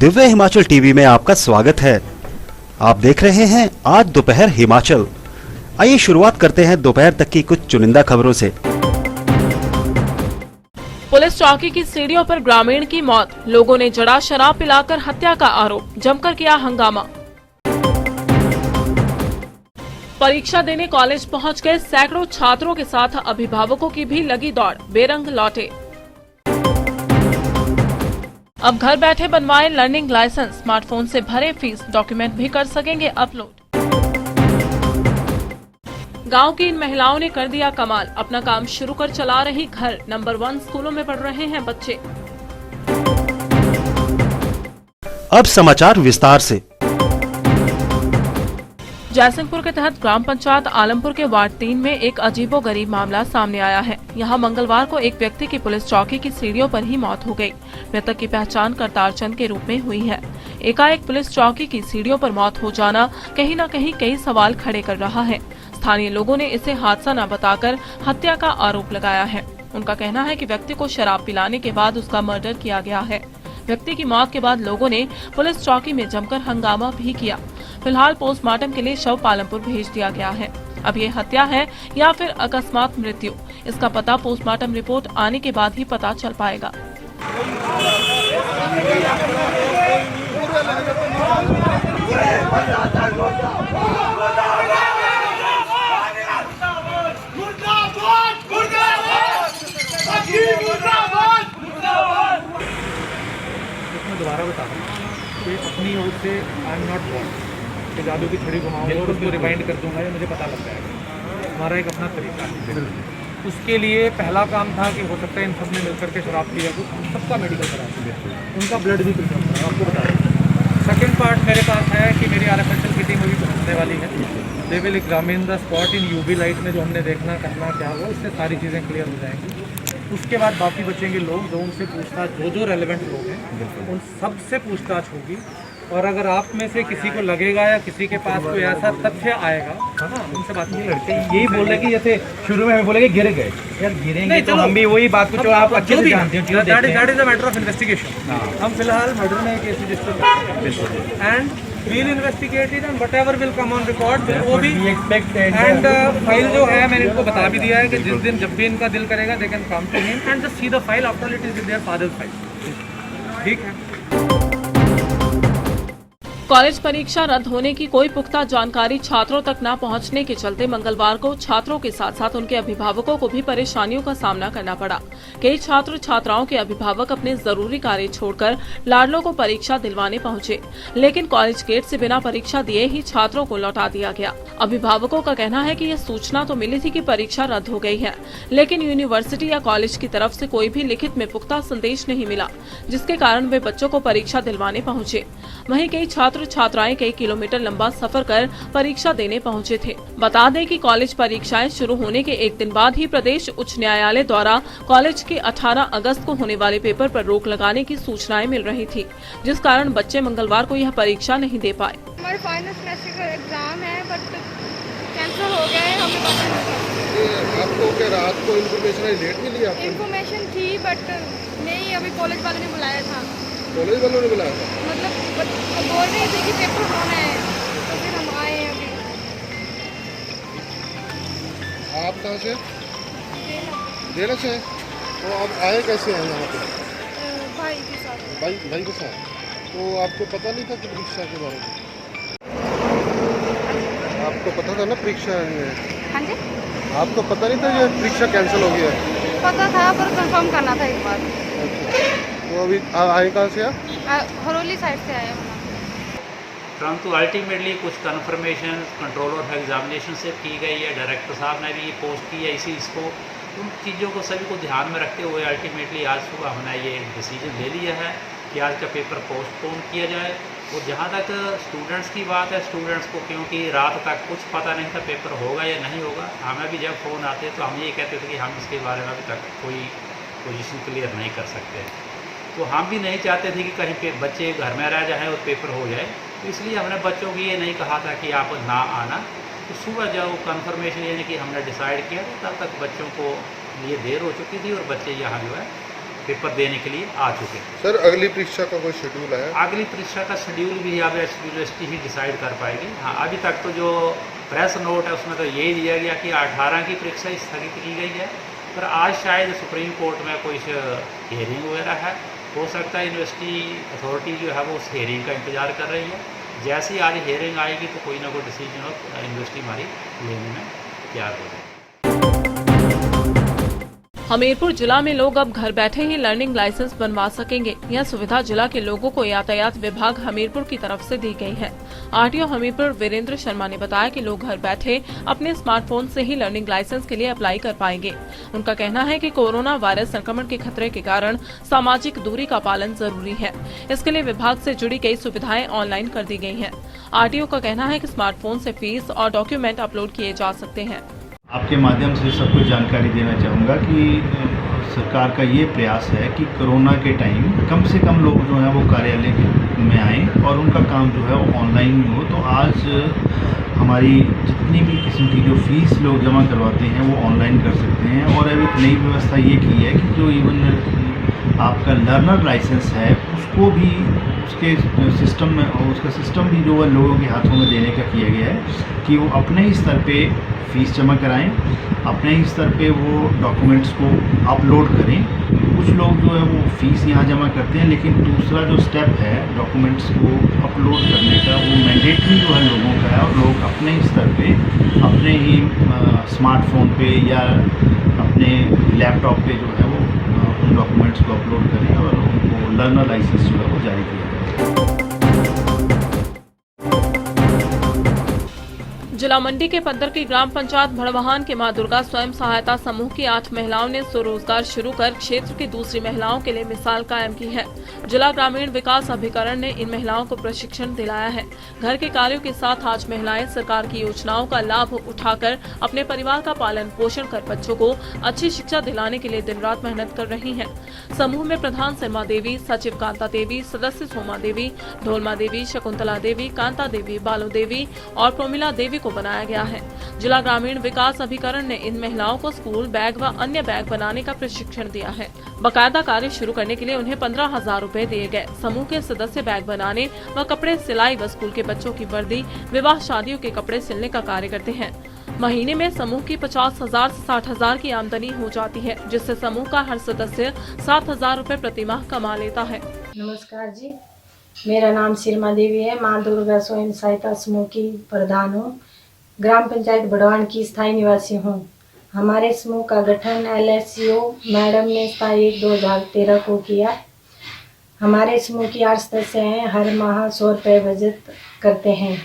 Divya Himachal TV में आपका स्वागत है। आप देख रहे हैं आज दोपहर हिमाचल। आइए शुरुआत करते हैं दोपहर तक की कुछ चुनिंदा खबरों से। पुलिस चौकी की सीढ़ियों पर ग्रामीण की मौत, लोगों ने जड़ा शराब पिलाकर हत्या का आरोप, जमकर किया हंगामा। परीक्षा देने कॉलेज पहुंच गए सैकड़ों छात्रों के साथ अभिभावकों की भी लगी दौड़, बेरंग लौटे। अब घर बैठे बनवाए लर्निंग लाइसेंस, स्मार्टफोन से भरे फीस, डॉक्यूमेंट भी कर सकेंगे अपलोड। गांव की इन महिलाओं ने कर दिया कमाल, अपना काम शुरू कर चला रही घर, नंबर 1 स्कूलों में पढ़ रहे हैं बच्चे। अब समाचार विस्तार से। जयसिंहपुर के तहत ग्राम पंचायत आलमपुर के वार्ड 3 में एक अजीबोगरीब मामला सामने आया है। यहां मंगलवार को एक व्यक्ति की पुलिस चौकी की सीढ़ियों पर ही मौत हो गई। मृतक की पहचान करतार चंद के रूप में हुई है। एकाएक पुलिस चौकी की सीढ़ियों पर मौत हो जाना कहीं न कहीं कई सवाल खड़े कर रहा है। स्थानीय लोगों ने इसे हादसा न बताकर हत्या का आरोप लगाया है। उनका कहना है कि व्यक्ति को शराब पिलाने के बाद उसका मर्डर किया गया है। व्यक्ति की मौत के बाद लोगों ने पुलिस चौकी में जमकर हंगामा भी किया। फिलहाल पोस्टमार्टम के लिए शव पालमपुर भेज दिया गया है। अब ये हत्या है या फिर अकस्मात मृत्यु, इसका पता पोस्टमार्टम रिपोर्ट आने के बाद ही पता चल पाएगा। दोबारा बता रहा हूँ कि अपनी ओर से आई एम नॉट बॉर्न कि जादू की छड़ी घुमाऊंगा और उसको रिवाइंड कर दूंगा या मुझे पता लग जाएगा। हमारा एक अपना तरीका है। उसके लिए पहला काम था कि हो सकता है इन सब ने मिलकर के शराब पिया तो सबका मेडिकल करा दिया, उनका ब्लड भी प्रिजर्व करा, आपको बता दें। सेकेंड पार्ट मेरे पास है कि मेरी RFHL की टीम अभी पहुँचने वाली है। They will examine the spot in UV light में जो हमने देखना करना क्या हुआ, उससे सारी चीज़ें क्लियर हो जाएंगी। उसके बाद बाकी बचेंगे लोग जो उनसे पूछताछ, जो रेलेवेंट लोग हैं उन सब से पूछताछ होगी। और अगर आप में से किसी को लगेगा या किसी के पास कोई ऐसा तथ्य आएगा, हाँ उनसे बात नहीं। लड़के यही बोल रहे कि जैसे शुरू में हमें बोले कि गिर गए, यार गिरेंगे तो हम भी वही बात को जो आप अच्छे से जानते हैं, that is a matter of investigation. हम फिलहाल मर्डर में केस रजिस्टर करते हैं and we'll investigate it and whatever will come on record वो भी expect and फाइल जो है मैंने इनको बता भी दिया है कि जिस दिन जब भी इनका दिल करेगा they can come to him and just see the file after it is with their father's file। ठीक है। कॉलेज परीक्षा रद्द होने की कोई पुख्ता जानकारी छात्रों तक न पहुंचने के चलते मंगलवार को छात्रों के साथ साथ उनके अभिभावकों को भी परेशानियों का सामना करना पड़ा। कई छात्र छात्राओं के अभिभावक अपने जरूरी कार्य छोड़कर लाडलों को परीक्षा दिलवाने पहुंचे, लेकिन कॉलेज गेट से बिना परीक्षा दिए ही छात्रों को लौटा दिया गया। अभिभावकों का कहना है कि यह सूचना तो मिली थी कि परीक्षा रद्द हो गई है, लेकिन यूनिवर्सिटी या कॉलेज की तरफ से कोई भी लिखित में पुख्ता संदेश नहीं मिला, जिसके कारण वे बच्चों को परीक्षा दिलवाने पहुंचे। वहीं कई छात्र छात्राएं कई किलोमीटर लंबा सफर कर परीक्षा देने पहुंचे थे। बता दें कि कॉलेज परीक्षाएं शुरू होने के एक दिन बाद ही प्रदेश उच्च न्यायालय द्वारा कॉलेज के 18 अगस्त को होने वाले पेपर पर रोक लगाने की सूचनाएं मिल रही थी, जिस कारण बच्चे मंगलवार को यह परीक्षा नहीं दे पाए। हमारे फाइनल सेमेस्टर का एग्जाम है बट कैंसिल हो गया है, हमें पता नहीं। आपको क्या रात को इन्फॉर्मेशन लेट मिली? आपको इन्फॉर्मेशन थी बट नहीं, अभी कॉलेज वालों ने बुलाया था। कॉलेज वालों ने बुलाया था? मतलब बोल रहे थे कि पेपर होना है तो फिर हम आए हैं अभी। आप कहाँ से? देना से? तो आप आए कैसे हैं यहाँ पे? भाई के साथ। भाई के साथ? तो आपको पता नहीं था कि परीक्षा के बारे में? आपको पता था ना परीक्षा है? हाँ जी। आपको पता नहीं था ये परीक्षा कैंसिल हो गया? पता था पर कंफर्म करना था एक बार। अच्छा, तो अभी आए कहाँ से? हरोली साइड से आए हैं। परंतु अल्टीमेटली कुछ कन्फर्मेशन कंट्रोल ऑफ एग्जामिनेशन से की गई है। डायरेक्टर साहब ने भी ये पोस्ट की है। इसको उन चीज़ों को सभी को ध्यान में रखते हुए अल्टीमेटली आज सुबह हमने ये डिसीजन ले लिया है कि आज का पेपर पोस्टपोन किया जाए। और जहाँ तक स्टूडेंट्स की बात है, स्टूडेंट्स को क्योंकि रात तक कुछ पता नहीं था पेपर होगा या नहीं होगा, हमें भी जब फ़ोन आते तो हम ये कहते थे कि हम इसके बारे में अभी तक कोई पोजीशन क्लियर नहीं कर सकते। तो हम भी नहीं चाहते थे कि कहीं पे बच्चे घर में रह जाएँ और पेपर हो जाए, तो इसलिए हमने बच्चों की ये नहीं कहा था कि आप ना आना। तो सुबह जब कन्फर्मेशन यानी कि हमने डिसाइड किया, तब तक बच्चों को ये देर हो चुकी थी और बच्चे यहाँ जो है पेपर देने के लिए आ चुके हैं। सर अगली परीक्षा का कोई शेड्यूल है? अगली परीक्षा का शेड्यूल भी अब यूनिवर्सिटी ही डिसाइड कर पाएगी। हाँ, अभी तक तो जो प्रेस नोट है उसमें तो यही दिया गया कि 18 की परीक्षा स्थगित की गई है, पर आज शायद सुप्रीम कोर्ट में कोई हियरिंग वगैरह है। हो सकता है यूनिवर्सिटी अथॉरिटी जो है वो उस हियरिंग का इंतज़ार कर रही है। जैसे ही आज हियरिंग आएगी तो कोई ना कोई डिसीजन यूनिवर्सिटी हमारी लेने में तैयार हो जाएगी। हमीरपुर जिला में लोग अब घर बैठे ही लर्निंग लाइसेंस बनवा सकेंगे। यह सुविधा जिला के लोगों को यातायात विभाग हमीरपुर की तरफ से दी गई है। आरटीओ हमीरपुर वीरेंद्र शर्मा ने बताया कि लोग घर बैठे अपने स्मार्टफोन से ही लर्निंग लाइसेंस के लिए अप्लाई कर पाएंगे। उनका कहना है कि कोरोना वायरस संक्रमण के खतरे के कारण सामाजिक दूरी का पालन जरूरी है। इसके लिए विभाग से जुड़ी कई सुविधाएं ऑनलाइन कर दी गई हैं। आरटीओ का कहना है कि स्मार्टफोन से फीस और डॉक्यूमेंट अपलोड किए जा सकते हैं। आपके माध्यम से सबको जानकारी देना चाहूँगा कि सरकार का ये प्रयास है कि कोरोना के टाइम कम से कम लोग जो है वो कार्यालय में आएँ और उनका काम जो है वो ऑनलाइन में हो। तो आज हमारी जितनी भी किस्म की जो फीस लोग जमा करवाते हैं वो ऑनलाइन कर सकते हैं। और अब एक नई व्यवस्था ये की है कि जो इवन आपका लर्नर लाइसेंस है उसको भी उसके सिस्टम में उसका सिस्टम भी जो है लोगों के हाथों में देने का किया गया है कि वो अपने ही स्तर पे फीस जमा कराएं, अपने ही स्तर पे वो डॉक्यूमेंट्स को अपलोड करें। कुछ लोग जो है वो फीस यहाँ जमा करते हैं, लेकिन दूसरा जो स्टेप है डॉक्यूमेंट्स को अपलोड करने का वो मैंडेटरी जो है लोगों का है और लोग अपने ही स्तर पे अपने ही स्मार्टफोन पे या अपने लैपटॉप पे जो है वो उन डॉक्यूमेंट्स को अपलोड करें और उनको लर्नर लाइसेंस जो है वो जारी किया जाए। जिला मंडी के पद्दर की ग्राम पंचायत भड़वाहन के मां दुर्गा स्वयं सहायता समूह की 8 महिलाओं ने स्वरोजगार शुरू कर क्षेत्र की दूसरी महिलाओं के लिए मिसाल कायम की है। जिला ग्रामीण विकास अभिकरण ने इन महिलाओं को प्रशिक्षण दिलाया है। घर के कार्यों के साथ आज महिलाएं सरकार की योजनाओं का लाभ उठाकर अपने परिवार का पालन पोषण कर बच्चों को अच्छी शिक्षा दिलाने के लिए दिन रात मेहनत कर रही हैं। समूह में प्रधान सरमा देवी, सचिव कांता देवी, सदस्य सोमा देवी, ढोलमा देवी, शकुंतला देवी, कांता देवी, बालो देवी और प्रोमिला देवी को बनाया गया है। जिला ग्रामीण विकास अभिकरण ने इन महिलाओं को स्कूल बैग व अन्य बैग बनाने का प्रशिक्षण दिया है। बकायदा कार्य शुरू करने के लिए उन्हें 15,000 रुपए दिए गए। समूह के सदस्य बैग बनाने व कपड़े सिलाई व स्कूल के बच्चों की वर्दी, विवाह शादियों के कपड़े सिलने का कार्य करते हैं। महीने में समूह की 50,000 से 60,000 की आमदनी हो जाती है, जिससे समूह का हर सदस्य 7,000 रुपए प्रति माह कमा लेता है। नमस्कार जी, मेरा नाम शर्मा देवी है। मां दुर्गा स्वयं सहायता समूह की प्रधान हूँ। ग्राम पंचायत भड़वाहन की स्थायी निवासी हूँ। हमारे समूह का गठन LSCO मैडम ने 1/2013 को किया। हमारे समूह की 8 सदस्य हैं। हर माह 100 रुपये बचत करते हैं।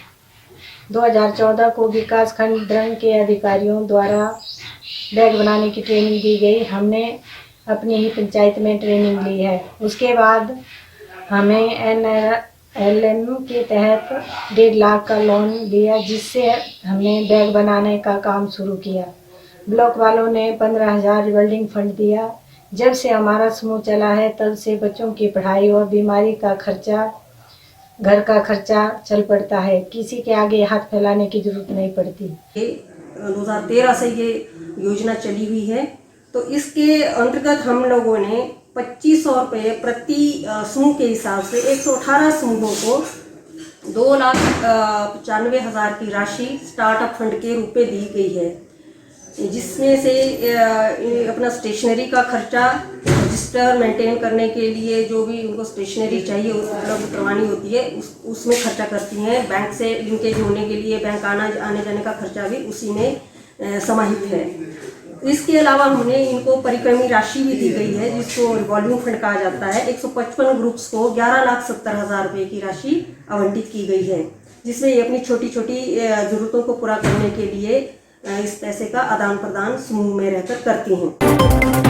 2014 को विकास खंड द्रंग के अधिकारियों द्वारा बैग बनाने की ट्रेनिंग दी गई। हमने अपनी ही पंचायत में ट्रेनिंग ली है। उसके बाद हमें NLM के तहत 1.5 लाख का लोन दिया, जिससे हमने बैग बनाने का काम शुरू किया। ब्लॉक वालों ने 15,000 वेल्डिंग फंड दिया। जब से हमारा समूह चला है तब से बच्चों की पढ़ाई और बीमारी का खर्चा, घर का खर्चा चल पड़ता है। किसी के आगे हाथ फैलाने की जरूरत नहीं पड़ती। 2013 से ये योजना चली हुई है, तो इसके अंतर्गत हम लोगों ने 2500 रुपये प्रति समूह के हिसाब से 118 समूहों को 2,95,000 की राशि स्टार्टअप फंड के रूप में दी गई है, जिसमें से अपना स्टेशनरी का खर्चा, रजिस्टर मेंटेन करने के लिए जो भी उनको स्टेशनरी चाहिए उपलब्ध करवानी होती है उसमें खर्चा करती हैं। बैंक से लिंकेज होने के लिए बैंक आने जाने का खर्चा भी उसी में समाहित है। इसके अलावा हमने इनको परिक्रमी राशि भी दी गई है, जिसको रिवॉल्विंग फंड कहा जाता है। 155 ग्रुप्स को 11,70,000 रुपये की राशि आवंटित की गई है, जिसमें ये अपनी छोटी छोटी ज़रूरतों को पूरा करने के लिए इस पैसे का आदान प्रदान समूह में रहकर करती हैं।